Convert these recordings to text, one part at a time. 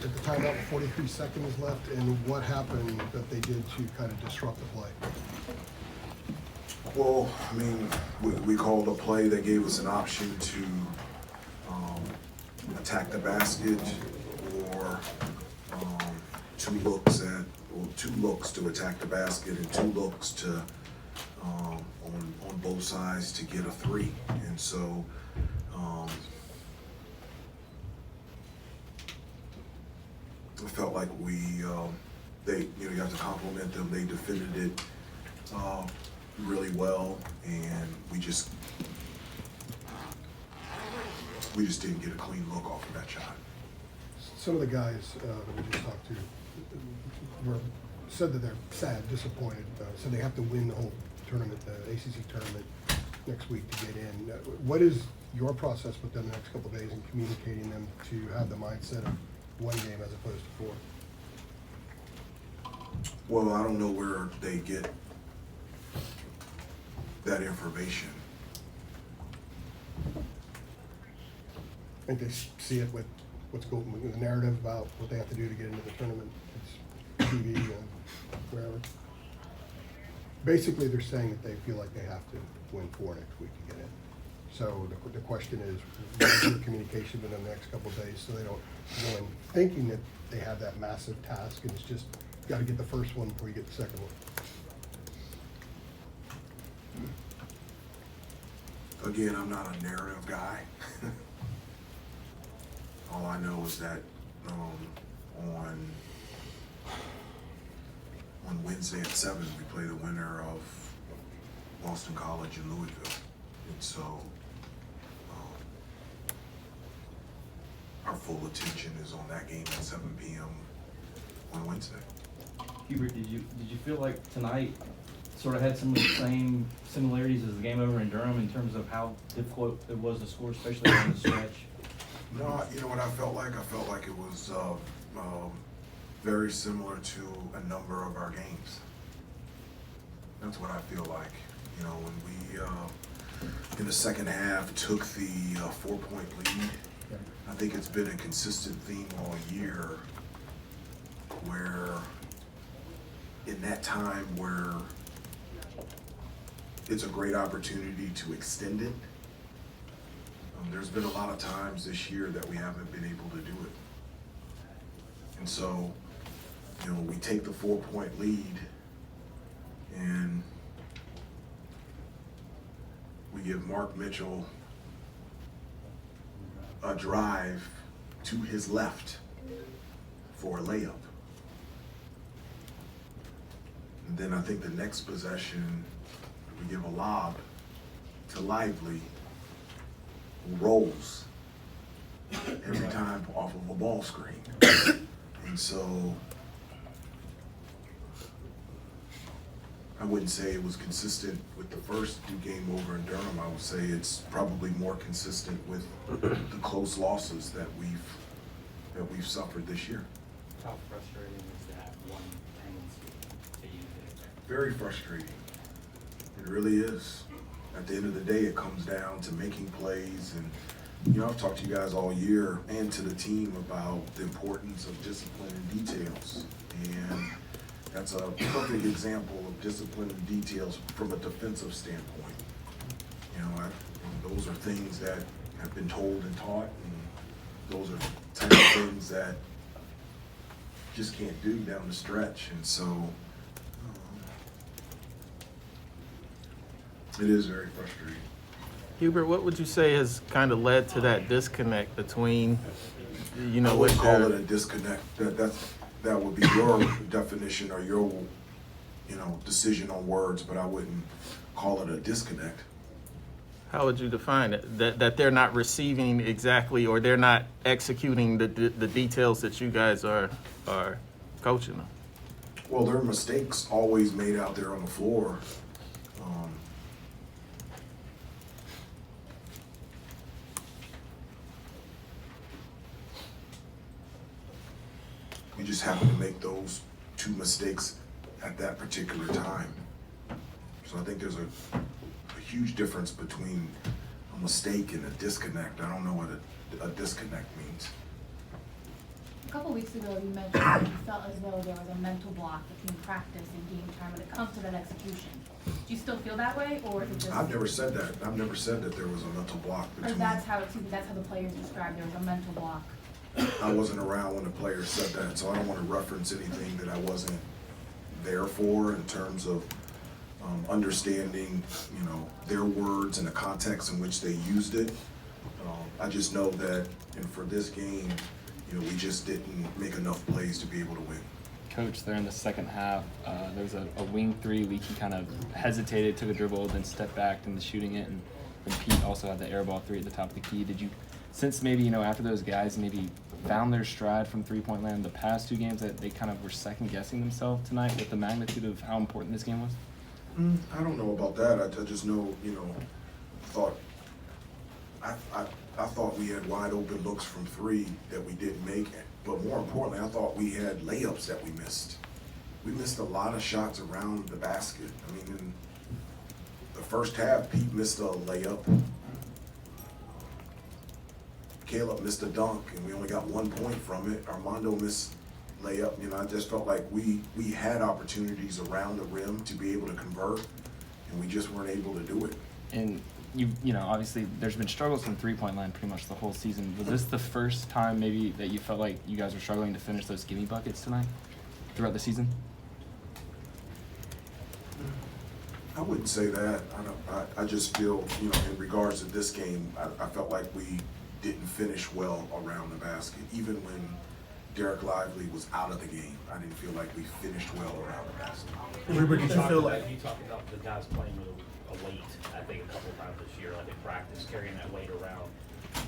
at the timeout with 43 seconds left, and what happened that they did to kind of disrupt the play? Well, I mean, we called a play that gave us an option to attack the basket or two looks to attack the basket and two looks to on both sides to get a three. And so I felt like you have to compliment them. They defended it really well, and we just didn't get a clean look off of that shot. Some of the guys that we just talked to said that they're sad, disappointed, said they have to win the whole tournament, the ACC tournament next week to get in. What is your process with them the next couple of days in communicating them to have the mindset of one game as opposed to four? Well, I don't know where they get that information. I think they see it with what's going with the narrative about what they have to do to get into the tournament. It's TV and wherever. Basically, they're saying that they feel like they have to win four next week to get in. So the question is, what is your communication with them the next couple of days so they don't go in thinking that they have that massive task and it's just got to get the first one before you get the second one. Again, I'm not a narrative guy. All I know is that on Wednesday at 7, we play the winner of Boston College in Louisville. And so our full attention is on that game at 7 p.m. on Wednesday. Hubert, did you feel like tonight sort of had some of the same similarities as the game over in Durham in terms of how difficult it was to score, especially on the stretch? No, you know what I felt like? I felt like it was very similar to a number of our games. That's what I feel like. You know, when we, in the second half, took the 4-point lead, I think it's been a consistent theme all year where in that time where it's a great opportunity to extend it, there's been a lot of times this year that we haven't been able to do it. And so, you know, we take the 4-point lead and we give Mark Mitchell a drive to his left for a layup. And then I think the next possession, we give a lob to Lively, who rolls every time off of a ball screen. And so I wouldn't say it was consistent with the first game over in Durham. I would say it's probably more consistent with the close losses that we've suffered this year. How frustrating is that one tendency to use it? Very frustrating. It really is. At the end of the day, it comes down to making plays. And, you know, I've talked to you guys all year and to the team about the importance of discipline and details. And that's a perfect example of discipline and details from a defensive standpoint. You know, those are things that have been told and taught, and those are type of things that just can't do down the stretch. And so it is very frustrating. Hubert, what would you say has kind of led to that disconnect between, you know, I would what call you're- it a disconnect. That would be your definition or your, you know, decision on words, but I wouldn't call it a disconnect. How would you define it? That they're not receiving exactly, or they're not executing the details that you guys are coaching them? Well, there are mistakes always made out there on the floor. We just happen to make those two mistakes at that particular time. So I think there's a huge difference between a mistake and a disconnect. I don't know what a disconnect means. couple weeks ago, you mentioned that you felt as though there was a mental block between practice and game time when it comes to that execution. Do you still feel that way, or is it just? I've never said that. I've never said that there was a mental block Or between. that's how the players described, there was a mental block. I wasn't around when the players said that, so I don't want to reference anything that I wasn't there for in terms of understanding, their words and the context in which they used it. I just know that, for this game, we just didn't make enough plays to be able to win. Coach, there in the second half, there was a wing three. Leaky kind of hesitated, took a dribble, then stepped back into shooting it, and Pete also had the air ball three at the top of the key. Did you sense maybe, after those guys maybe found their stride from three-point land the past two games, that they kind of were second-guessing themselves tonight with the magnitude of how important this game was? I don't know about that. I just know, I thought we had wide open looks from three that we didn't make. But more importantly, I thought we had layups that we missed. We missed a lot of shots around the basket. I mean, in the first half, Pete missed a layup. Caleb missed a dunk, and we only got 1 point from it. Armando missed layup. I just felt like we had opportunities around the rim to be able to convert, and we just weren't able to do it. And obviously there's been struggles from three-point line pretty much the whole season. Was this the first time maybe that you felt like you guys were struggling to finish those gimme buckets tonight throughout the season? I wouldn't say that. I just feel, in regards to this game, I felt like we didn't finish well around the basket. Even when Derek Lively was out of the game, I didn't feel like we finished well around the basket. Hubert, did you feel like? You talked about the guys playing with a weight, I think, a couple of times this year, like in practice, carrying that weight around.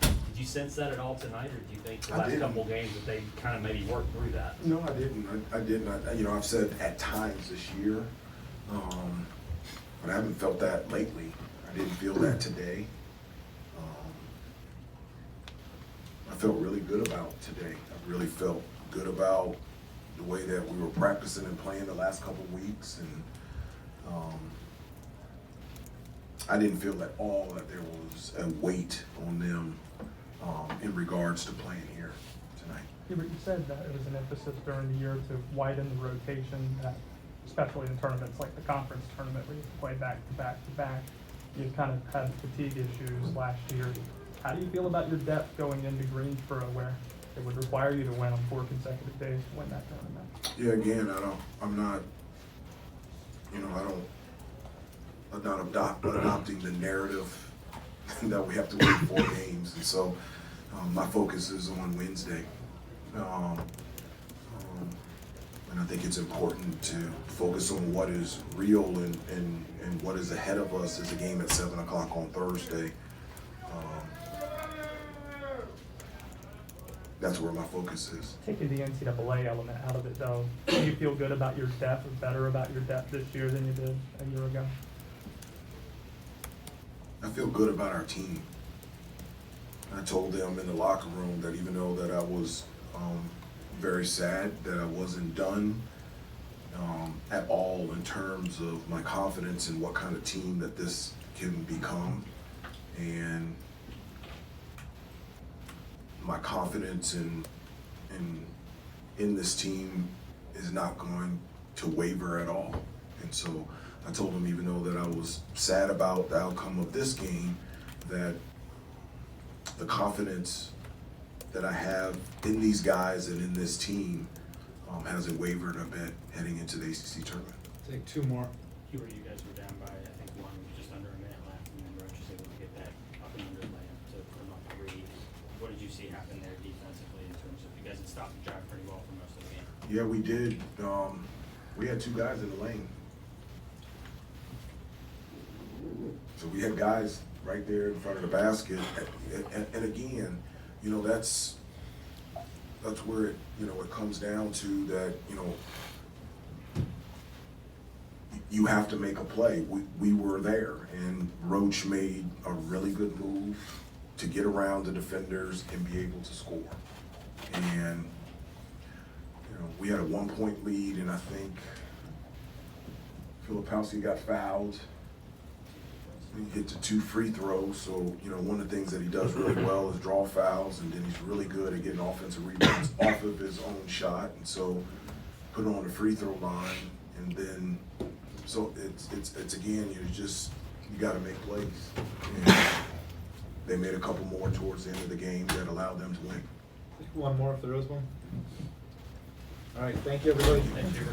Did you sense that at all tonight, or do you think the I last didn't. couple of games that they kind of maybe worked through that? No, I didn't. I didn't. I've said at times this year, but I haven't felt that lately. I didn't feel that today. I felt really good about today. I really felt good about the way that we were practicing and playing the last couple of weeks, and I didn't feel at all that there was a weight on them in regards to playing here tonight. Hubert, you said that it was an emphasis during the year to widen the rotation, that especially in tournaments like the conference tournament where you play back to back to back. You kind of had fatigue issues last year. How do you feel about your depth going into Greensboro, where it would require you to win on 4 consecutive days to win that tournament? Yeah, again, I'm not adopting the narrative that we have to win 4 games, and so my focus is on Wednesday. And I think it's important to focus on what is real and what is ahead of us is a game at 7 o'clock on Thursday. That's where my focus is. Taking the NCAA element out of it, though, do you feel good about your depth, or better about your depth this year than you did a year ago? I feel good about our team. I told them in the locker room that even though that I was very sad that I wasn't done at all in terms of my confidence in what kind of team that this can become, and my confidence in this team is not going to waver at all. And so I told them, even though that I was sad about the outcome of this game, that the confidence that I have in these guys and in this team hasn't wavered a bit heading into the ACC tournament. Take 2 more. Hubert, you guys were down by, I think, just under a minute left, and then Roach was able to get that up and under layup to put them up 3. What did you see happen there defensively in terms of, you guys had stopped the drive pretty well for most of the game? Yeah, we did. We had 2 guys in the lane. So we had guys right there in front of the basket. And again, that's where it, it comes down to that, you have to make a play. We were there, and Roach made a really good move to get around the defenders and be able to score. And, we had a 1-point lead, and I think Filipowski got fouled. He hit the 2 free throws, so, one of the things that he does really well is draw fouls, and then he's really good at getting offensive rebounds off of his own shot, and so put it on the free throw line, and then, so it's again, you gotta make plays. And they made a couple more towards the end of the game that allowed them to win. One more if there is one. All right, thank you, everybody. Thank you.